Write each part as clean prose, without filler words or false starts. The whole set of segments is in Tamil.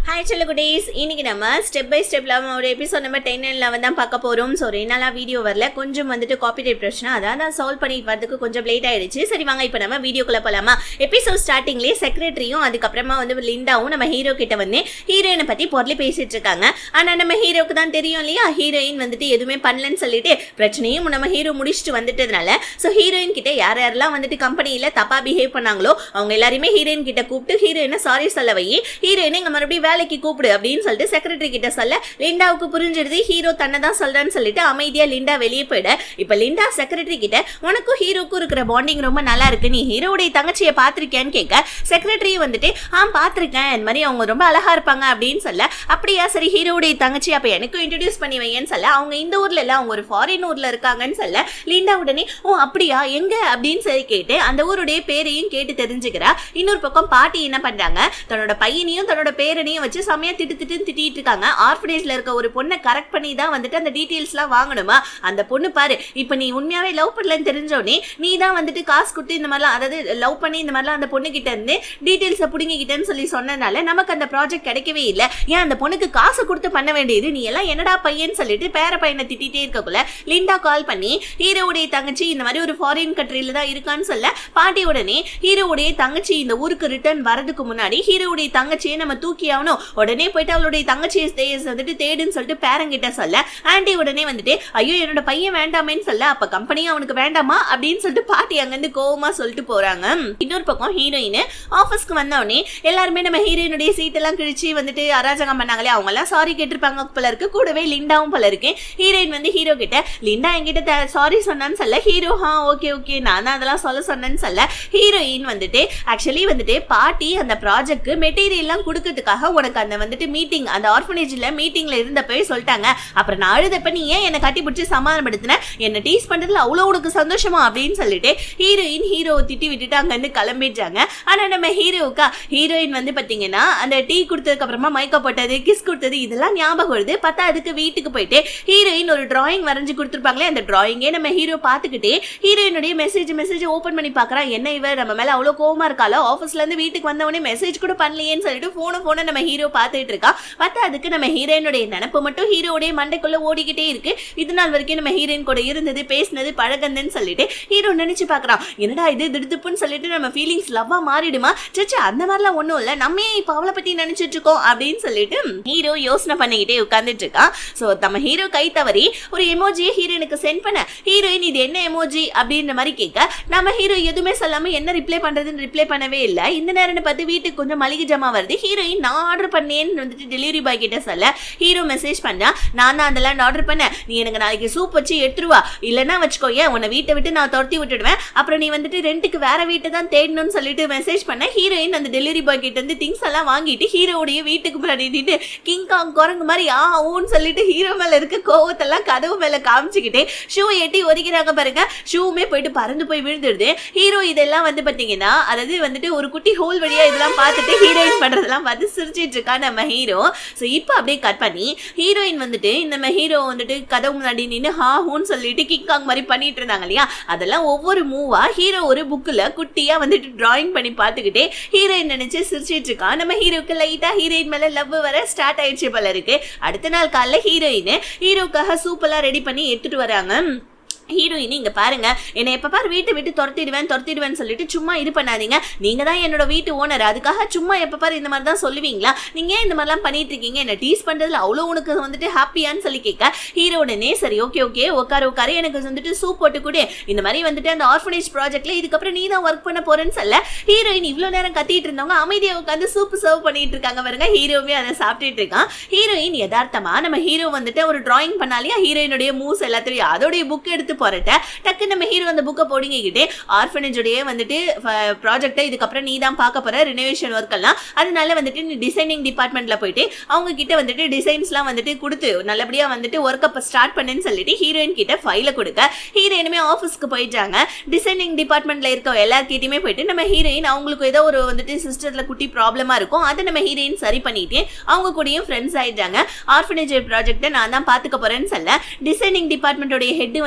ஹாய் செல்ல குட்டீஸ், இன்னைக்கு நம்ம ஸ்டெப் பை ஸ்டெப்ல ஒரு எபிசோட் நம்பர் 10 தான் பார்க்க போறோம். ஸோ ரெண்டு வீடியோ வரல, கொஞ்சம் காப்பிரைட் பிரச்சனை, அதான் நான் சால்வ் பண்ணிட்டு வரதுக்கு கொஞ்சம் லேட் ஆயிடுச்சு. சரி வாங்க இப்போ நம்ம வீடியோக்குள்ள போலாமா. எபிசோட் ஸ்டார்டிங்லேயே செக்ரட்டரியும் அதுக்கப்புறமா லிண்டாவும் நம்ம ஹீரோ கிட்ட ஹீரோயினை பத்தி பொருளி பேசிட்டு இருக்காங்க. ஆனா நம்ம ஹீரோக்கு தான் தெரியும் இல்லையா, ஹீரோயின் எதுவுமே பண்ணலன்னு சொல்லிட்டு பிரச்சனையும் நம்ம ஹீரோ முடிச்சுட்டு வந்துட்டதுனால ஸோ ஹீரோயின் கிட்ட யாரெல்லாம் கம்பெனியில தப்பா பிஹேவ் பண்ணாங்களோ அவங்க எல்லாருமே ஹீரோயின் கிட்ட கூப்பிட்டு ஹீரோயினை சாரி சொல்ல வை, ஹீரோயினை இங்க மறுபடியும் வேலைக்கு கூப்பிடு அப்படின்னு சொல்லிட்டு செக்ரட்டரி கிட்ட சொல்ல லிண்டாவுக்கு புரிஞ்சிடுது ஹீரோ தன்னை தான் சொல்றான்னு சொல்லிட்டு அமைதியா லிண்டா வெளியே போயிட. இப்ப லிண்டா செக்ரட்டரி கிட்ட உனக்கும் ஹீரோக்கும் இருக்கிற பாண்டிங் ரொம்ப நல்லா இருக்கு, நீ ஹீரோடைய தங்கச்சியை பாத்திருக்கேன்னு கேட்க செக்ரட்டரி பாத்திருக்கேன், இந்த மாதிரி அவங்க ரொம்ப அழகா இருப்பாங்க அப்படின்னு சொல்ல. அப்படியா, சரி ஹீரோடைய தங்கச்சி அப்ப எனக்கும் இன்ட்ரோடியூஸ் பண்ணி வையன்னு சொல்ல. அவங்க இந்த ஊர்ல இல்ல, அவங்க ஒரு ஃபாரின் ஊர்ல இருக்காங்கன்னு சொல்ல. லிண்டா உடனே அப்படியா எங்க அப்படின்னு சொல்லி கேட்டு அந்த ஊருடைய பேரையும் கேட்டு தெரிஞ்சுக்கிறா. இன்னொரு பக்கம் பாட்டி என்ன பண்றாங்க, தன்னோட பையனையும் தன்னோட பேரனையும் வச்சு செமையா திட்டிட்டு இருக்காங்க. ஆர்ஃபனேஜ்ல இருக்க ஒரு பொண்ணை கரெக்ட் பண்ணி தான் அந்த டீடைல்ஸ் எல்லாம் வாங்கணுமா, அந்த பொண்ணு பாரு இப்ப நீ உண்மையாவே லவ் பண்ணலன்னு தெரிஞ்சோடனே நீ தான் காசு கொடுத்து இந்த மாதிரிலாம், அதாவது லவ் பண்ணி இந்த மாதிரிலாம் அந்த பொண்ணு கிட்ட இருந்து டீடைல்ஸை புடுங்கிக்கிட்டேன்னு சொல்லி சொன்னதுனால நமக்கு அந்த ப்ராஜெக்ட் கிடைக்கவே இல்லை. ஏன் அந்த பொண்ணுக்கு காசு கொடுத்து பண்ண வேண்டியது, நீ எல்லாம் என்னடா பையன்னு சொல்லிட்டு பேர பையனை திட்டிகிட்டே இருக்கக்குள்ள லிண்டா கால் பண்ணி ஹீரோவுடைய தங்கச்சி இந்த மாதிரி ஒரு ஃபாரின் கண்ட்ரியில தான் இருக்கான்னு சொல்ல. பாட்டி உடனே ஹீரோவுடைய தங்கச்சி இந்த ஊருக்கு ரிட்டர்ன் வரதுக்கு முன்னாடி ஹீரோவுடைய தங்கச்சியை நம்ம தூக்கி ஆகணும், உடனே போயிட்டு அவளுடைய தங்கச்சியை தேடுன்னு சொல்லிட்டு பேரங்கிட்ட சொல்ல. ஆண்டி உடனே ஐயோ என்னோட பையன் வேண்டாமேன்னு சொல்ல. அப்ப கம்பெனியும் அவனுக்கு வேண்டாமா அப்படின்னு சொல்லிட்டு பாட்டி அங்கிருந்து கோவமா சொல்லிட்டு போறாங்க. இன்னொரு பக்கம் ஹீரோயின் ஆபீஸ்க்கு வந்தவனே எல்லாருமே நம்ம ஹீரோயினுடைய சீட் எல்லாம் கிழிச்சு அராஜகம் பண்ணாங்களே, அவங்க எல்லாம் சாரி கேட்டிருப்பாங்க போல இருக்கு. கூடவே லிண்டாவும் போல இருக்கு. ஹீரோயின் ஹீரோ கிட்ட லிண்டா என்கிட்ட சாரி சொன்னான்னு சொல்ல. ஹீரோ ஓகே நான் தான் அதெல்லாம் சொல்ல சொன்னேன்னு சொல்ல. ஹீரோயின் ஆக்சுவலி பாட்டி அந்த ப்ராஜெக்ட் மெட்டீரியல் எல்லாம் கொடுக்கறதுக்காக உனக்கு அந்த மீட்டிங், அந்த ஆர்ஃபனேஜ்ல மீட்டிங்ல இருந்தப்பவே சொல்லிட்டாங்க. அப்புறம் நான் அழுதப்ப நீ ஏன் என்னை கட்டி பிடிச்சி சமாதானப்படுத்தின, என்ன டீஸ் பண்றதுல அவ்வளோ உனக்கு சந்தோஷமா அப்படின்னு சொல்லிட்டு ஹீரோவை திட்டி விட்டுட்டு அங்கிருந்து கிளம்பிடுறாங்க. ஆனா நம்ம ஹீரோயின் பாத்தீங்கன்னா அந்த டீ கொடுத்ததுக்கு அப்புறமா மயக்க போட்டது, கிஸ் கொடுத்தது இதெல்லாம் ஞாபகம் வருது. பார்த்தா அதுக்கு வீட்டுக்கு போயிட்டு ஹீரோயின் ஒரு டிராயிங் வரைஞ்சு கொடுத்துருப்பாங்களே, அந்த டிராயிங்கே நம்ம ஹீரோ பார்த்துக்கிட்டே ஹீரோயினுடைய மெசேஜ் ஓபன் பண்ணி பாக்குறான். என்ன இவர் நம்ம மேல அவ்வளவு கோவமா இருக்காளோ, ஆபீஸ்ல இருந்து வீட்டுக்கு வந்தவனே மெசேஜ் கூட பண்ணலையேன்னு சொல்லிட்டு போன நம்ம ஹீரோ பார்த்துட்டு இருக்கா. பார்த்தா அதுக்கு நம்ம ஹீரோயினுடைய நினைப்பு மட்டும் ஹீரோடைய மண்டைக்குள்ள ஓடிக்கிட்டே இருக்கு. இது நாள் வரைக்கும் நம்ம ஹீரோயின் கூட இருந்தது, பேசினது, பழகந்தன்னு சொல்லிட்டு ஹீரோ நினைச்சு பாக்குறான். என்னடா இது திடுப்புன்னு சொல்லிட்டு நம்ம ஃபீலிங்ஸ் லவ்வா மாறிடுமா, சச்சா அந்த மாதிரிலாம் ஒண்ணும் இல்ல, நம்ம இப்ப அவளை பத்தி நினைச்சிட்டு இருக்கோம் அப்படின்னு சொல்லிட்டு ஹீரோ யோசனை பண்ணிக்கிட்டே உட்கார்ந்துட்டு இருக்கான். சோ நம்ம ஹீரோ கை தவறி ஒரு எமோஜியை ஹீரோயினுக்கு சென்ட் பண்ண. ஹீரோயின் இது என்ன எமோஜி அப்படின்ற மாதிரி கேட்க நம்ம ஹீரோ எதுவுமே சொல்லாம என்ன ரிப்ளை பண்றதுன்னு ரிப்ளை பண்ணவே இல்லை. இந்த நேரம் பார்த்து வீட்டுக்கு கொஞ்சம் மளிகை ஜமா வருது. ஹீரோயின் நான் ஆர்டர் பண்ணேன்னு டெலிவரி பாய் கிட்ட சொல்ல. ஹீரோ மெசேஜ் பண்ணா, நான் தான் அதெல்லாம் ஆர்டர் பண்ணேன், நீ எனக்கு நாளைக்கு சூப் வச்சு எடுத்துருவா, இல்லைன்னா வச்சுக்கோ ஏன் உன்னை வீட்டை விட்டு நான் துரத்தி விட்டுடுவேன், அப்புறம் நீ ரெண்டுக்கு வேற வீட்டை தான் தேடணும்னு சொல்லிட்டு மெசேஜ் பண்ண. ஹீரோயின் அந்த டெலிவரி பாய் கிட்ட இருந்து திங்ஸ் எல்லாம் வாங்கிட்டு ஹீரோடைய வீட்டுக்கு முன்னாடி கிங் காங் குரங்கு மாதிரி ஊன்னு சொல்லிட்டு ஹீரோ மேல இருக்க கோவத்தெல்லாம் கதவு மேல காமிச்சுக்கிட்டே ஷூ எட்டி ஒதுக்கிறாங்க பாருங்க. ஷூவுமே போயிட்டு பறந்து போய் விழுந்துடுது. ஹீரோ இதெல்லாம் பாத்தீங்கன்னா அதாவது ஒரு குட்டி ஹோல் வழியா இதெல்லாம் பார்த்துட்டு ஹீரோயின் பண்றதெல்லாம் பார்த்து சிரிச்சிட்டு இருக்கா நம்ம ஹீரோ. ஸோ இப்போ அப்படியே கட் பண்ணி ஹீரோயின் இந்த ஹீரோ கதவு முன்னாடி நின்று ஹூன்னு சொல்லிட்டு கிங் காங் மாதிரி பண்ணிட்டு இருந்தாங்க இல்லையா, அதெல்லாம் ஒவ்வொரு மூவா ஹீரோ ஒரு புக்கில் குட்டியா டிராயிங் பண்ணி பார்த்துக்கிட்டே ஹீரோயின் நினைச்சு சிரிச்சிட்டு இருக்கா. நம்ம ஹீரோக்கு லைட்டா ஹீரோயின் மேல லவ் வர ஸ்டார்ட் ஆயிடுச்சு போல இருக்கு. அடுத்த நாள் காலைல ஹீரோயின் ஹீரோக்காக சூப்பெல்லாம் ரெடி பண்ணி எடுத்துட்டு வராங்க. ஹீரோயின் இங்க பாருங்க, என்னை எப்ப பாரு வீட்டை விட்டு துரத்திடுவேன்னு சொல்லிட்டு சும்மா இது பண்ணாதீங்க, நீங்க தான் என்னோட வீட்டு ஓனர், அதுக்காக சும்மா எப்ப பாரு இந்த மாதிரி தான் சொல்லுவீங்களா, நீங்க இந்த மாதிரிலாம் பண்ணிட்டு இருக்கீங்க, என்ன டீஸ் பண்றதுல அவ்வளோ உனக்கு ஹாப்பியான்னு சொல்லி கேட்க. ஹீரோடனே சரி ஓகே உட்காரு எனக்கு சூப் போட்டு கூட இந்த மாதிரி அந்த ஆர்ஃபனேஜ் ப்ராஜெக்ட்ல இதுக்கப்புறம் நீ தான் ஒர்க் பண்ண போறேன்னு சொல்ல. ஹீரோயின் இவ்வளவு நேரம் கத்திட்டு இருந்தவங்க அமைதியா உட்காந்து சூப் சர்வ் பண்ணிட்டு இருக்காங்க பாருங்க. ஹீரோவே அதை சாப்பிட்டுட்டு இருக்கான். ஹீரோயின் யதார்த்தமா நம்ம ஹீரோ ஒரு டிராயிங் பண்ணாலியா ஹீரோயினுடைய மூவ்ஸ் எல்லாத்தையும் அதோடைய புக் எடுத்து போறட்ட டக்கு நம்ம ஹீரோ அந்த புக்கை போடிங்கிட்டே ஆர்ஃபனேஜோடைய ப்ராஜெக்டை இதுக்கப்புறம் நீ தான் பார்க்க போற ரினோவேஷன் ஒர்க் எல்லாம், அதனால நீ டிசைனிங் டிபார்ட்மெண்ட்ல போயிட்டு அவங்க கிட்ட டிசைன்ஸ்லாம் கொடுத்து நல்லபடியா ஒர்க்கை ஸ்டார்ட் பண்ணுன்னு சொல்லிட்டு ஹீரோயின் கிட்ட ஃபைலை கொடுக்க. ஹீரோயினுமே ஆஃபீஸ்க்கு போயிட்டாங்க. டிசைனிங் டிபார்ட்மெண்ட்ல இருக்க எல்லார்கிட்டயுமே போயிட்டு நம்ம ஹீரோயின் அவங்களுக்கு ஏதோ ஒரு சிஸ்டர்ல குட்டி ப்ராப்ளமா இருக்கும், அதை நம்ம ஹீரோயின் சரி பண்ணிட்டு அவங்க கூடயும் ஃப்ரெண்ட்ஸ் ஆயிட்டாங்க. ஆர்ஃபனேஜ் ப்ராஜெக்டை நான் தான் பாத்துக்க போறேன்னு சொல்ல. டிசைனிங் டிபார்ட்மெண்டோட ஹெட்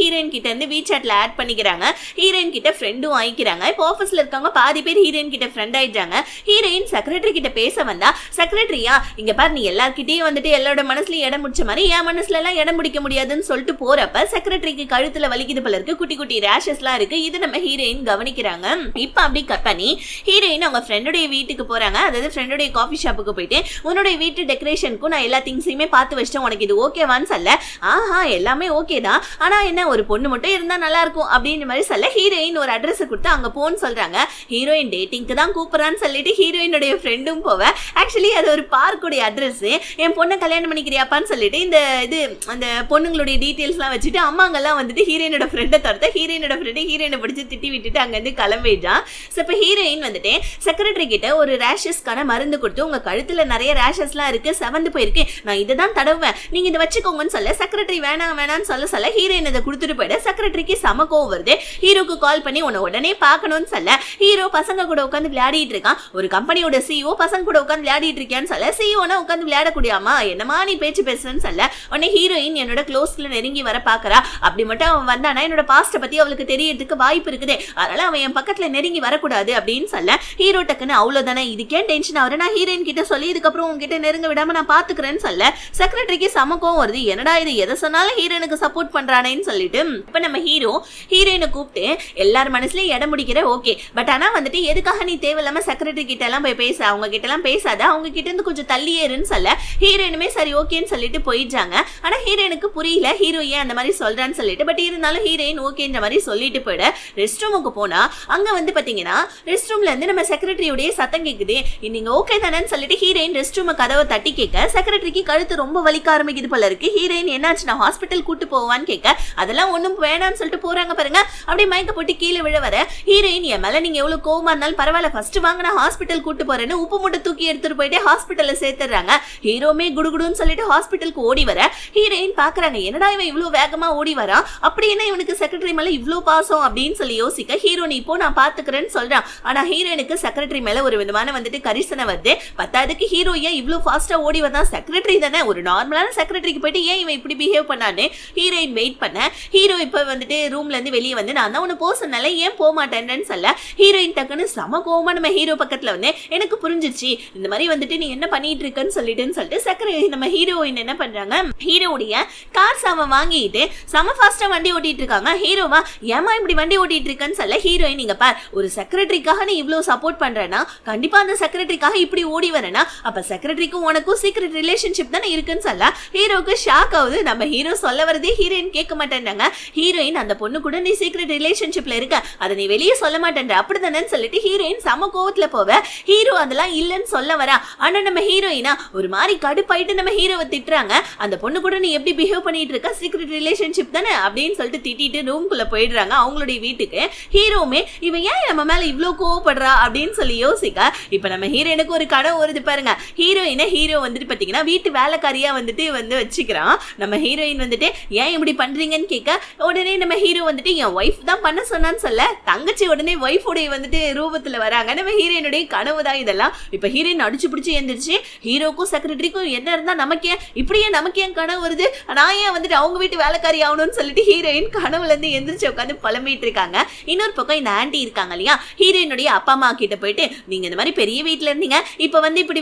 ஹீரோயின் கிட்ட இருந்து வீசாட்ல ஆட் பண்ணிக்கிறாங்க. ஹீரோயின் கிட்ட ஃப்ரெண்டும் ஆயிக்கிறாங்க. இப்போ ஆபீஸ்ல இருக்காங்க பாதி பேர் ஹீரோயின் கிட்ட ஃப்ரெண்ட் ஆயிட்டாங்க. ஹீரோயின் செக்ரட்டரி கிட்ட பேச வந்தா, செக்ரட்டரியா இங்க பாரு, நீ எல்லார்கிட்டயும் வந்துட்டு எல்லாரோட மனசுலயும் இடம் முடிச்ச மாதிரி என் மனசுல எல்லாம் இடம் முடிக்க முடியாதுன்னு சொல்லிட்டு போறப்ப செக்ரட்டரிக்கு கழுத்துல வலிக்குது போல இருக்கு, குட்டி குட்டி ரேஷஸ் எல்லாம் இருக்கு. இது நம்ம ஹீரோயின் கவனிக்கிறாங்க. இப்ப அப்படி கட் பண்ணி ஹீரோயின் அவங்க ஃப்ரெண்டுடைய வீட்டுக்கு போறாங்க. அதாவது ஃப்ரெண்டுடைய காஃபி ஷாப்புக்கு போயிட்டு, உன்னுடைய வீட்டு டெக்கரேஷனுக்கும் நான் எல்லா திங்ஸையுமே பார்த்து வச்சிட்டேன், உனக்கு இது ஓகேவான்னு சொல்ல, ஆஹா எல்லாமே ஓகே தான், ஆனா என்ன ஒரு பொண்ணு மட்டும் இருந்தா நல்லா இருக்கும் அப்படின்னு மாதிரி சொல்ல ஹீரோயின் ஒரு அட்ரஸ் கொடுத்து அங்க போன்னு சொல்றாங்க. ஹீரோயின் டேட்டிங்க்கு தான் கூப்பிடறான்னு சொல்லிட்டு ஹீரோயினுடைய ஃப்ரெண்டும் போவ. ஆக்சுவலி அது ஒரு பார்க்குடைய அட்ரஸ். என் பொண்ணை கல்யாணம் பண்ணிக்கிறியாப்பான்னு சொல்லிட்டு இந்த இது அந்த பொண்ணுங்களுடைய டீட்டெயில்ஸ்லாம் வச்சுட்டு அம்மாங்கெல்லாம் வந்துட்டு ஹீரோயினோட ஃப்ரெண்டை தவிர்த்து ஹீரோயினோட ஃப்ரெண்டு ஹீரோயினை பிடிச்சி திட்டி விட்டுட்டு அங்கேருந்து கிளம்பிட்டான். ஸோ இப்போ ஹீரோயின் வந்துட்டு செக்ரட்டரி கிட்ட ஒரு ரேஷஸ்க்கான மருந்து கொடுத்து, உங்க கழுத்துல நிறைய ரேஷஸ்லாம் இருக்கு, செவந்து போயிருக்கு, நான் இதை தான் தடவுவேன், நீங்க இதை வச்சுக்கோங்கன்னு சொல்ல செக்ரட்டரி வேணாம்னு சொல்ல ஹீரோயின் அதை கொடுத்துட்டு போயிட. செக்ரட்டரிக்கு செம கோவம் வருது. ஹீரோக்கு கால் பண்ணி உன்னை உடனே பார்க்கணும்னு சொல்ல ஹீரோ பசங்க கூட உட்காந்து விளையாடிட்டு இருக்கான். ஒரு கம்பெனியோட சிஇஓ பசங்க கூட உட்காந்து விளையாடிட்டு இருக்கான்னு சொல்ல, சிஇஓனா உட்காந்து விளையாடக்கூடியாமா, என்னமா நீ பேச்சு பேசுறேன்னு சொல்ல உடனே ஹீரோயின் என்னோட க்ளோஸ்ல நெருங்கி வர பாக்குறா. அப்படி மட்டும் அவன் வந்தானா என்னோட பாஸ்ட பத்தி அவளுக்கு தெரியறதுக்கு வாய்ப்பு இருக்குது, அதனால அவன் என் பக்கத்துல நெருங்கி வரக்கூடாது அப்படின்னு சொல்ல ஹீரோ டக்குன்னு அவ்வளவுதானே, இதுக்கே டென்ஷன் ஆகுற, நான் ஹீரோயின் கிட்ட சொல்லி இதுக்கப்புறம் உங்ககிட்ட நெருங்க விடாம நான் பாத்துக்கிறேன்னு சொல்ல செக்ரட்டரிக்கு சமக்கம் வருது. என்னடா இது எதை சொன்னாலும் ஹீரோனுக்கு சப்போர்ட் பண்றானேன்னு சொல்லிட்டு இப்ப நம்ம ஹீரோயினை கூப்பிட்டு எல்லார் மனசுலயும் இடம் முடிக்கிற ஓகே, பட் ஆனா வந்துட்டு எதுக்காக நீ தேவையில்லாம செக்ரட்டரி கிட்ட எல்லாம் போய் பேச, அவங்க கிட்ட எல்லாம் பேசாத, அவங்க கிட்ட இருந்து கொஞ்சம் தள்ளியேருன்னு சொல்ல ஹீரோயினுமே சரி ஓகேன்னு சொல்லிட்டு போயிட்டாங்க. ஆனா ஹீரோயினுக்கு புரியல ஹீரோ ஏன் அந்த மாதிரி சொல்றான்னு சொல்லிட்டு, பட் இருந்தாலும் ஹீரோயின் ஓகேன்ற மாதிரி சொல்லிட்டு போயிட ரெஸ்ட் ரூமுக்கு போனா அங்க வந்து பாத்தீங்கன்னா ரெஸ்ட் ரூம்ல இருந்து நம்ம செக்ரட்டரியோடைய சத்தம் கேக்குது. நீங்க ஓகே தானேன்னு சொல்லிட்டு ஹீரோயின் ரெஸ்ட் ரூம் கதவை தட்டி கேட்க செக்ரட்டரிக்கு கழுத்து ரொம்ப வலிக்க ஆரம்பிக்குது போல இருக்கு. ஹீரோயின் என்னாச்சு, நான் ஹாஸ்பிட்டல் கூட்டு போவான்னு கேட்க அதெல்லாம் ஒண்ணும் வேணாம்னு சொல்லிட்டு போறாங்க பாருங்க. அப்படியே மயக்க போட்டு கீழே விழ வர ஹீரோயின் என் மேல நீங்க எவ்வளவு கோவமா இருந்தாலும் பரவாயில்ல, ஃபர்ஸ்ட் வாங்க நான் ஹாஸ்பிட்டல் கூட்டு போறேன்னு உப்பு மூட்டை தூக்கி எடுத்துட்டு போயிட்டு ஹாஸ்பிட்டல்ல சேர்த்துறாங்க. ஹீரோமே குடுகுடுன்னு சொல்லிட்டு ஹாஸ்பிட்டலுக்கு ஓடி வர ஹீரோயின் பாக்குறாங்க, என்னடா இவன் இவ்வளவு வேகமா ஓடி வரா, அப்படி என்ன இவனுக்கு செக்ரட்டரி மேல இவ்வளவு பாசம் அப்படின்னு சொல்லி யோசிக்க ஹீரோ நீ இப்போ நான் பாத்துக்கிறேன்னு சொல்றான். ஆனா ஹீரோயினுக்கு செக்ரட்டரி மேல ஒரு விதமான வந்துட்டு கரிசனை வருது. பத்தாவதுக்கு ஹீரோ ஏன் இவ்வளவு ஃபாஸ்டா ஓடி வந்தான், செக்ரட்டரி தானே, ஒரு நார்மலான செக்ரட்டரிக்கு போயிட்டு ஏன் இவன் இப்படி பிஹேவ் பண்ணான்னு ஹீரோயின் வெயிட் பண்ண ஹீரோ இப்ப வந்துட்டு ரூம்ல இருந்து வெளியே வந்து நான் தான் உன்னை போக சொன்னால ஏன் போக மாட்டேன்னு சொல்ல ஹீரோயின் டக்குன்னு சம கோவமா நம்ம ஹீரோ பக்கத்துல வந்து எனக்கு புரிஞ்சிச்சு இந்த மாதிரி வந்துட்டு நீ என்ன பண்ணிட்டு இருக்கன்னு சொல்லிட்டு செக்ரட்டரி நம்ம ஹீரோயின் என்ன பண்றாங்க, ஹீரோடைய கார் சாம வாங்கிட்டு செம ஃபாஸ்டா வண்டி ஓட்டிட்டு இருக்காங்க. ஹீரோவா ஏமா இப்படி வண்டி ஓட்டிட்டு இருக்கன்னு சொல்ல ஹீரோயின் நீங்க பார், ஒரு செக்ரட்டரிக்காக நீ இவ்வளவு சப்போர்ட் பண்றேன்னா கண்டிப்பா அந்த செக்ரட்டரிக்காக இப்படி ஓடி வரேன்னா அப்ப செக்ரட்டரிக்கும் உனக்கும் சீக்ரெட் ரிலேஷன்ஷிப் தானே இருக்குன்னு சொல்ல ஹீரோக்கு ஷாக் ஆகுது. நம்ம ஹீரோ சொல்ல வரதே ஹீரோயின் கேட்க மாட்டேன்றாங்க. ஹீரோயின் அந்த பொண்ணு கூட நீ சீக்ரெட் ரிலேஷன்ஷிப்ல இருக்க, அதை நீ வெளியே சொல்ல மாட்டேன்ற அப்படிதானு சொல்லிட்டு ஹீரோயின் சம கோவத்துல போவ. ஹீரோ அதெல்லாம் இல்லன்னு சொல்ல வரா. ஆனா நம்ம ஹீரோயினா ஒரு மாதிரி கடுப்பாயிட்டு நம்ம ஹீரோவை திட்டுறாங்க. அந்த பொண்ணு கூட நீ எப்படி பிஹேவ் பண்ணிட்டு இருக்க, சீக்ரெட் ரிலேஷன்ஷிப் தானே அப்படின்னு சொல்லிட்டு திட்டிட்டு ரூம்குள்ள போயிடுறாங்க அவங்களுடைய வீட்டுக்கு. ஹீரோமே இவன் ஏன் நம்ம மேல இவ்வளவு கோவப்படுறா அப்படின்னு சொல்லி யோசிக்க இப்ப நம்ம ஹீரோயினுக்கு ஒரு கனவு வருது பாருங்க. ஹீரோயினை ஹீரோ வந்துட்டு பாத்தீங்கன்னா வீட்டு வேலைக்காரியா வந்துட்டு வந்து வச்சுக்கிறான். நம்ம ஹீரோயின் வந்துட்டு ஏன் இப்படி பண்றீங்கன்னு கேட்க உடனே நம்ம ஹீரோ வந்துட்டு என் ஒய்ஃப் தான் பண்ண சொன்னான்னு சொல்ல தங்கச்சி உடனே ஒய்ஃபுடைய வந்துட்டு ரூபத்துல வராங்க. நம்ம ஹீரோயினுடைய கனவு தான் இதெல்லாம். இப்ப ஹீரோயின் அடிச்சு பிடிச்சு எந்திரிச்சு ஹீரோக்கும் செக்ரட்டரிக்கும் என்ன இருந்தா நமக்கே இப்படியே நமக்கு ஏன் கனவு வருது, நான் ஏன் வந்துட்டு அவங்க வீட்டு வேலைக்காரி ஆகணும்னு சொல்லிட்டு ஹீரோயின் கனவுல இருந்து எந்திரிச்சு உட்காந்து புலம்பிட்டு இருக்காங்க. இன்னொரு பக்கம் இந்த ஆண்டி இருக்காங்க இல்லையா, ஹீரோயினுடைய அப்பா அம்மா கிட்ட போயிட்டு நீங்க இந்த மாதிரி பெரிய வீட்டுல இருந்தீங்க இப்ப வந்து இப்படி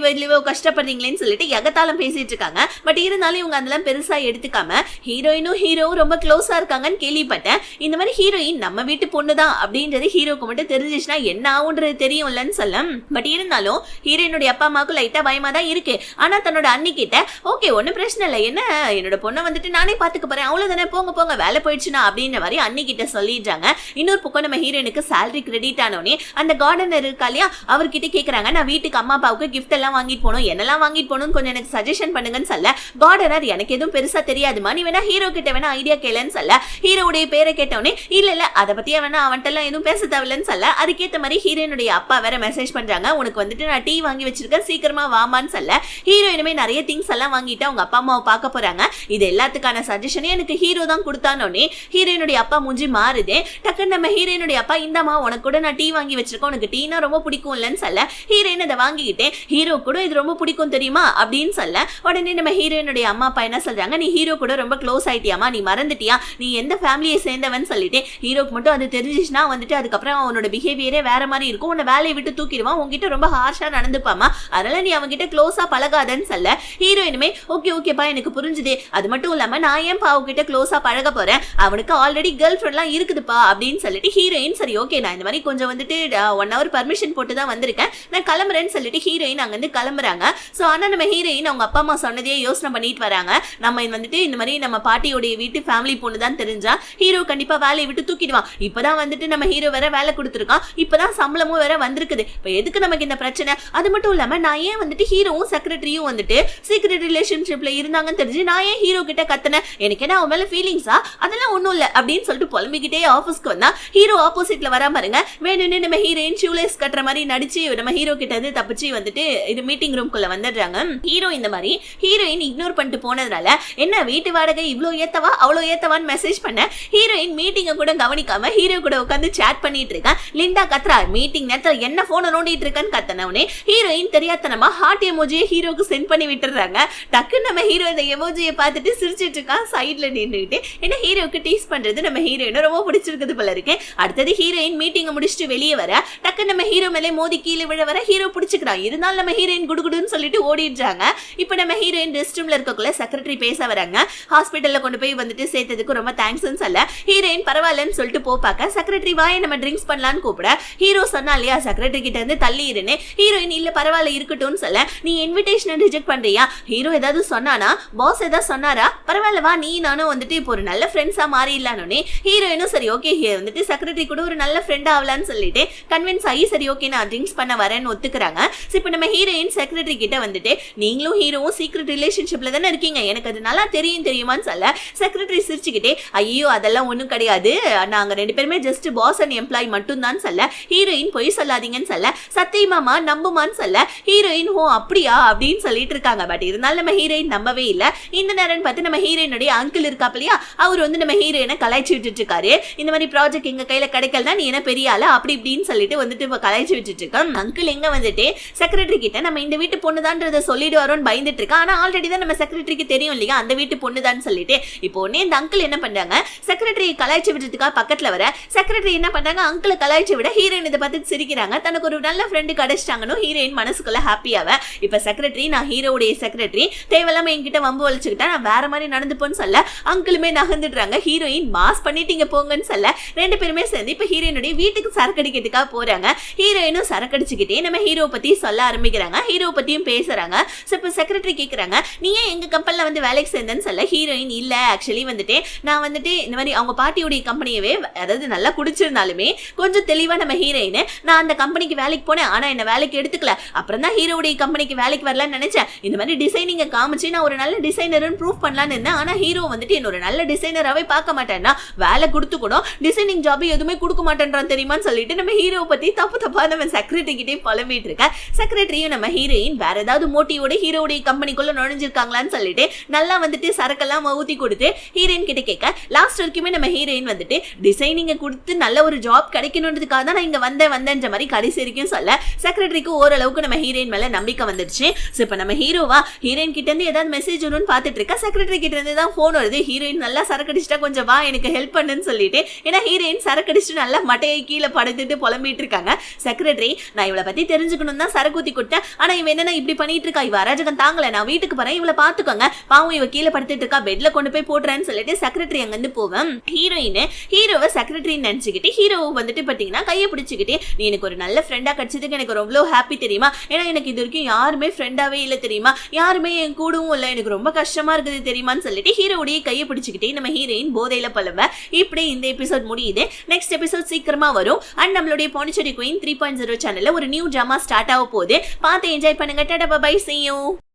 கஷ்டப்படுறீங்களேன்னு சொல்லிட்டு எகத்தாலம் பேசிட்டு இருக்காங்க. பட் இருந்தாலும் இவங்க அதெல்லாம் பெருசா எடுத்துக்காம ஹீரோயினும் ஹீரோவும் ரொம்ப க்ளோஸா இருக்காங்கன்னு கேள்விப்பட்டேன். இந்த மாதிரி ஹீரோயின் நம்ம வீட்டு பொண்ணுதான் அப்படின்றது ஹீரோக்கு மட்டும் தெரிஞ்சிச்சுன்னா என்ன ஆகுன்றது தெரியும்லன்னு சொல்ல பட் இருந்தாலும் ஹீரோயினுடைய அப்பா அம்மாவுக்கு லைட்டா பயமா தான் இருக்கு. ஆனா தன்னோட அண்ணி கிட்ட ஓகே ஒன்னும் பிரச்சனை இல்லை, என்ன என்னோட பொண்ணை வந்துட்டு நானே பாத்துக்க போறேன், அவ்வளவுதானே, போங்க போங்க வேலை போயிடுச்சுன்னா அப்படின்ற மாதிரி அண்ணி கிட்ட சொல்லிடுறாங்க. இன்னொரு பக்கம் நம்ம ஹீரோயினுக்கு சேலரி கிரெடிட் ஆனோடனே அந்த கார்டனர் இருக்கா இல்லையா அவர்கிட்ட கேக்குறாங்க, நான் வீட்டுக்கு அம்மா அப்பாவுக்கு கிஃப்ட் எல்லாம் வாங்கிட்டு போனோம், என்னெல்லாம் வாங்கிட்டு போகணும்னு கொஞ்சம் எனக்கு சஜஷன் பண்ணுங்கன்னு சொல்ல கார்டனர் எனக்கு எதுவும் பெருசா தெரியாதுமா, நீ வேணா ஹீரோ கிட்ட வேணா ஐடியா கேளுன்னு சொல்ல ஹீரோடைய பேரை கேட்டவனே இல்ல அதை பத்தியா வேணா அவன்கிட்ட எல்லாம் எதுவும் பேச தேவையில்லைன்னு சொல்ல அதுக்கேற்ற மாதிரி ஹீரோயினுடைய அப்பா வேற மெசேஜ் பண்றாங்க, உனக்கு வந்துட்டு நான் டீ வாங்கி வச்சிருக்கேன் சீக்கிரமா வாமான்னு சொல்ல ஹீரோயினுமே நிறைய திங்ஸ் எல்லாம் வாங்கிட்டு அவங்க அப்பா அம்மாவை பார்க்க போறாங்க. இது எல்லாத்துக்கான சஜஷனே எனக்கு ஹீரோ தான் கொடுத்தானோடனே ஹீரோயினுடைய அப்பா மூஞ்சி மாறுதே. டக்குன்னு நம்ம ஹீரோயினுடைய அப்பா இந்தமா உனக்கு கூட நான் டீ வாங்கி வச்சிருக்கேன், உனக்கு டீனா ரொம்ப பிடிக்கும் இல்லன்னு சொல்ல ஹீரோயின் அதை வாங்கிக்கிட்டே ஹீரோ கூட இது ரொம்ப பிடிக்கும் தெரியுமா அப்படின்னு சொல்ல உடனே நம்ம ஹீரோயினுடைய அம்மா அப்பா என்ன சொல்றாங்க, நீ ஹீரோ கூட ரொம்ப க்ளோஸ் ஆயிட்டியாமா, நீ மறந்துட்டியா, நீ எந்த ஃபேமிலியை சேர்ந்தவன் சொல்லிட்டு ஹீரோக்கு மட்டும் அது தெரிஞ்சிச்சுன்னா வந்துட்டு அதுக்கப்புறம் அவனோட பிஹேவியரே வேற மாதிரி இருக்கும், உன்னை வேலையை விட்டு தூக்கிடுவான், உங்ககிட்ட ரொம்ப ஹார்ஷா நடந்துப்பாமா, அதனால நீ அவன்கிட்ட க்ளோஸா பழகாதன்னு சொல்ல ஹீரோயினுமே ஓகேப்பா எனக்கு புரிஞ்சுது, அது மட்டும் இல்லாம நான் ஏன் அவகிட்ட க்ளோஸா பழக போறேன், அவனுக்கு ஆல்ரெடி கேர்ள் ஃப்ரெண்ட்லாம் இருக்குதுப்பா அப்படின்னு சொல்லிட்டு ஹீரோயின் சரி ஓகே நான் இந்த மாதிரி கொஞ்சம் வந்துட்டு 1 hour பர்மிஷன் போட்டு தான் வந்திருக்கேன், நான் கிளம்புறேன்னு சொல்லிட்டு ஹீரோயின் அங்க இருந்து கிளம்புறாங்க. சோ ஆனா நம்ம ஹீரோயின் அவங்க அப்பா அம்மா சொன்னதையே யோசனை பண்ணிட்டு வராங்க. நம்ம வந்துட்டு இந்த மாதிரி நம்ம பாட்டியோடைய வீட்டு ஃபேமிலி பொண்ணு தான் தெரிஞ்சா ஹீரோ கண்டிப்பா வேலையை விட்டு தூக்கிடுவான், இப்பதான் வந்துட்டு நம்ம ஹீரோ வேற வேலை கொடுத்துருக்கான், இப்பதான் சம்பளமும் வேற வந்திருக்குது, இப்ப எதுக்கு நமக்கு இந்த பிரச்சனை, அது மட்டும் இல்லாம நான் ஏன் வந்துட்டு ஹீரோவும் செக்ரட்டரியும் வந்துட்டு சீக்ரெட் ரிலேஷன்ஷிப்ல இருந்தாங்கன்னு தெரிஞ்சு நான் ஏன் ஹீரோ கிட்ட கத்தன, எனக்கு என்ன அவன் மேல ஃபீலிங்ஸா, அதெல்லாம் ஒண்ணும் இல்ல அப்படின்னு சொல்லிட்டு புலம்பிக்கிட்டே ஆபீஸ்க்கு வந்தா ஹீரோ ஆப்போசிட்ல வரா பாருங்க. வேணும்னு நம்ம ஹீரோயின் ஷூலேஸ் கட்டுற மாதிரி நடிச்சு நம்ம ஹீரோ கிட்ட இருந்து தப்பிச்சு வந்துட்டு இது மீட்டிங் ரூம்குள்ள வந்துடுறாங்க. ஹீரோ இந்த மாதிரி ஹீரோயின் இக்னோர் பண்ணிட்டு போனதுனால என்ன வீட்டு வாடகை இவ்வளோ ஏத்தவா அவ்வளோ ஏத்தவான்னு மெசேஜ் பண்ண ஹீரோயின் மீட்டிங்கை கூட கவனிக்காம ஹீரோ கூட உட்காந்து சேட் பண்ணிட்டு இருக்கேன். லிண்டா கத்ரா மீட்டிங் நேரத்துல என்ன போனை நோண்டிட்டு இருக்கன்னு கத்தனவனே ஹீரோயின் தெரியாதனமா ஹார்ட் எமோஜியை ஹீரோக்கு சென்ட் பண்ணி விட்டுறாங்க. டக்குன்னு நம்ம ஹீரோ இந்த எமோஜியை பார்த்துட்டு சிரிச்சிட்டு இருக்கான் சைட்ல நின்றுட்டு. ஏன்னா ஹீரோக்கு டீஸ் பண்றது நம்ம ஹீரோயினை ரொம்ப பிடிச்சிருக்குது போல இருக்கு. அடுத்தது ஹீரோயின் மீட்டிங்கை முடிச்சுட்டு வெளியே வர டக்கு நம்ம ஹீரோ மேலே மோதி கீழே விழ வர ஹீரோ பிடிச்சிக்கிறான். இருந்தாலும் நம்ம ஹீரோயின் குடுகுடுன்னு சொல்லிட்டு ஓடிடுறாங்க. இப்ப நம்ம ஹீரோயின் ரெஸ்ட் ரூம்ல இருக்கக்குள்ள செக்ரட்டரி பேச வராங்க. ஹாஸ்பிட்டல்ல கொண்டு போய் வந்துட்டு சேர்த்ததுக்கு ரொம்ப தேங்க்ஸ்னு சொல்ல ஹீரோயின் பரவாயில்லன்னு சொல்லிட்டு போப்பாக்க செக்ரட்டரி வாயை நம்ம ட்ரிங்க்ஸ் பண்ணலான்னு கூப்பிட ஹீரோ சொன்னா இல்லையா செக்ரட்டரி கிட்ட இருந்து தள்ளி இருன்னு. ஹீரோயின் இல்ல பரவாயில்ல இருக்கட்டும்னு சொல்ல நீ இன்விடேஷன் ரிஜெக்ட் பண்றியா, ஹீரோ ஏதாவது சொன்னானா, பாஸ் ஏதாவது சொன்னாரா, பரவாயில்ல வா நீ நானும் வந்துட்டு இப்போ ஒரு நல்ல ஃப்ரெண்ட்ஸா மாறிடலான்னு ஹீரோயினும் சரி ஓகே வந்துட்டு செக்ரட்டரி கூட ஒரு நல்ல ஃப்ரெண்ட் ஆகலான்னு சொல்லிட்டு கன்வின்ஸ் ஆகி சரி ஓகே நான் ட்ரிங்க்ஸ் பண்ண வரேன்னு ஒத்துக்கிறாங்க. இப்போ நம்ம ஹீரோயின் செக்ரட்டரி கிட்ட வந்துட்டு நீங்களும் ஹீரோவும் சீக்ரெட் ரிலேஷன்ஷிப்ல தானே இருக்கீங்க, எனக்கு அது நல்லா தெரியுமான்னு சொல்ல செக்ரட்டரி சிரிச்சுக்கிட்டே ஐயோ அதெல்லாம் ஒன்றும் கிடையாது, நாங்க 2 பேருமே ஜஸ்ட் பாஸ் அண்ட் எம்ப்ளாய் மட்டும் தான் சொல்ல ஹீரோயின் பொய் சொல்லாதீங்கன்னு சொல்ல சத்தியமாமா நம்புமான்னு சொல்ல ஹீரோயின் ஓ அப்படியா அப்படின்னு சொல்லிட்டு இருக்காங்க. பட் இருந்தாலும் நம்ம ஹீரோயின் நம்பவே இல்லை. இந்த நேரம் பார்த்து நம்ம ஹீரோயினுடைய அங்கிள் இருக்காப்லையா அவர் வந்து நம்ம ஹீரோயினை கலாய்ச்சி விட்டுட்டு இருக்காரு. இந்த மாதிரி ப்ராஜெக்ட் எங்க கையில கிடைக்கலதான் நீ என்ன பெரிய ஆளா அப்படி இப்படின்னு சொல்லிட்டு வந்துட்டு இப்ப கலாய்ச்சி விட்டுட்டு இருக்கான். அங்கிள் எங்க வந்துட்டு செக்ரட்டரி கிட்ட நம்ம இந்த வீட்டு பொண்ணுதான்றத சொல்லிட்டு வரோன்னு பயந்துட்டு இருக்கா. ஆனா ஆல்ரெடி தான் நம்ம செக்ரட்டரிக்கு தெரியும் இல்லையா அந்த வீட்டு பொண்ணுதான் சொல்லிட்டு இப்போ உடனே இந்த அங்கிள் என்ன பண்றாங்க செக்ரட்டரி கலாய்ச்சி விட்டுட்டுக்கா பக்கத்துல வர செக்ரட்டரி என்ன பண்றாங்க அங்கிளை கலாய்ச்சி விட ஹீரோயின் இதை பார்த்து சிரிக்கிறாங்க. தனக்கு ஒரு நல்ல ஃப்ரெண்டு கிடைச்சிட்டாங்கன்னு ஹீரோயின் மனசுக்குள்ள ஹாப்பியாவ இப்ப செக்ரட்டரி நான் ஹீரோடைய செக்ரட்டரி தேவையில்லாம என்கிட்ட வம்பு வலிச்சுக்கிட்டா நான் வேற மாதிரி நடந்துப்போன்னு சொல்ல அங்கிளுமே நகர்ந்துடுறாங்க. ஹீரோயின் மாஸ் பண்ணிட்டீங்க போங்கன்னு சொல்ல 2 பேருமே சேர்ந்து இப்ப ஹீரோயினுடைய வீட்டுக்கு சரக்கடிக்கிறதுக்காக போறாங்க. ஹீரோயினும் சரக்கடிச்சுக்கிட்டே நம்ம ஹீரோ பத்தி சொல்ல ஆரம்பிக்கிறாங்க. ஹீரோ பத்தியும் பேசுறாங்க. இப்ப செக்ரட்டரி கேக்குறாங்க நீ ஏன் எங்க கம்பெனில வந்து வேலைக்கு சேர்ந்தேன்னு சொல்ல ஹீரோயின் இல்ல ஆக்சுவலி வந்துட்டு நான் வந்துட்டு இந்த மாதிரி அவங்க பாட்டியோடைய கம்பெனியவே அதாவது நல்லா குடிச்சிருந்தாலுமே கொஞ்சம் தெளிவா நம்ம ஹீரோயின் நான் அந்த கம்பெனிக்கு வேலைக்கு போனேன் ஆனா என்ன வேலைக்கு எடுத்துக்கல அப்புறம் தான் ஹீரோடைய கம்பெனிக்கு வேலைக்கு வரலான்னு நினைச்சேன். இந்த மாதிரி டிசைனிங்க காமிச்சு நான் ஒரு நல்ல டிசைனர்னு ப்ரூவ் பண்ணலான்னு இருந்தேன். ஆனா ஹீரோ வந்துட்டு என்ன ஒரு நல்ல டிசைனராகவே பார்க்க மாட்டேன்னா வேலை கொடுத்து கூட டிசைனிங் ஜாப் எதுவுமே கொடுக்க மாட்டேன்றான் தெரியுமான்னு சொல்லிட்டு நம்ம ஹீரோ பத்தி தப்பா நம்ம செக்ரட்டரி கிட்டே புலம்பிட்டு இருக்க. செக்ரட்டரியும் நம்ம ஹீரோயின் வேற ஏதாவது மோட்டிவோட ஹீரோடைய கம்பெனிக்குள்ள நுழைஞ்சிருக்காங்களான்னு சொல்லிட்டு நல்லா வந்துட்டு சரக்கெல்லாம் ஊத்தி கொடுத்து ஹீரோயின் கிட்ட கேட்க லாஸ்ட் வரைக்குமே நம்ம ஹீரோயின் வந்துட்டு டிசைனிங்க கொடுத்து நல்ல ஒரு ஜாப் கிடைக்கணுன்றதுக்காக தான் நான் இங்க வந்தேன்ற மாதிரி கடைசி வரைக்கும் சொல்ல செக்ரட்டரிக்கு ஓரளவுக்கு நம்ம ஹீரோயின் மேல நம்பிக்கை வந்துடுச்சு. இப்ப நம்ம ஹீரோவா ஹீரோயின் கிட்ட இருந்து ஏதாவது மெசேஜ் வரும்னு பாத்துட்டு இருக்கா. செக்ரட்டரி கிட்ட இருந்து தான் போன் வருது ஹீரோயின் நல்லா சரக்கடிச்சிட்டா கொஞ்சம் வா எனக்கு ஹெல்ப் பண்ணுன்னு சொல்லிட்டு ஏன்னா ஹீரோயின் சரக்கடிச்சுட்டு நல்லா மட்டையை கீழே படுத்துட்டு புலம்பிட்டு இருக்காங்க. செக்ரட்டரி நான் இவளை பத்தி தெரிஞ்சுக்கணும் தான் சரக்கூத்தி கொடுத்தேன் ஆனா இவ என்ன இப்படி பண்ணிட்டு இருக்கா இவ அராஜகம் தாங்கல நான் வீட்டுக்கு போறேன் இவளை பாத்துக்கோங்க பாவம் இவ கீழே படுத்துட்டு இருக்கா பெட்ல கொண்டு போய் போடுறேன்னு சொல்லிட்டு செக்ரட்டரி அங்க இருந்து போவேன். ஹீரோயின் ஹீரோவை செக்ரட்டரி நினைச்சுக்கிட்டு ஹீரோவை வந்துட்டு பாத்தீங்கன்னா கையை பிடிச்சுக்கிட்டு நீ எனக்கு ஒரு நல்ல ஃப்ரெண்டா கிடைச்சதுக்கு எனக்கு ரொம்ப ஹாப்பி தெரியுமா ஏன்னா எனக்கு இது வரைக்கும் யாருமே ஃப்ரெண்டாவே இல்ல தெரியுமா யாருமே என் கூடவும் இல்ல எனக்கு ரொம்ப கஷ்டமா இருக்குது தெரியுமான்னு சொல்லிட்டு ஹீரோடைய கையை பிடிச்சுக்கிட்டே நம்ம ஹீரோயின் போதையில பலவ. இப்படி இந்த எபிசோட் முடியுது. நெக்ஸ்ட் எபிசோட் சீக்கிரமா வரும். அண்ட் நம்மளுடைய பாண்டிச்சேரி குயின் 3.0 சேனல்ல ஒரு நியூ ட்ராமா ஸ்டார்ட் ஆக போகுது. பார்த்து என்ஜாய் பண்ணுங்க. Tata bye bye see you.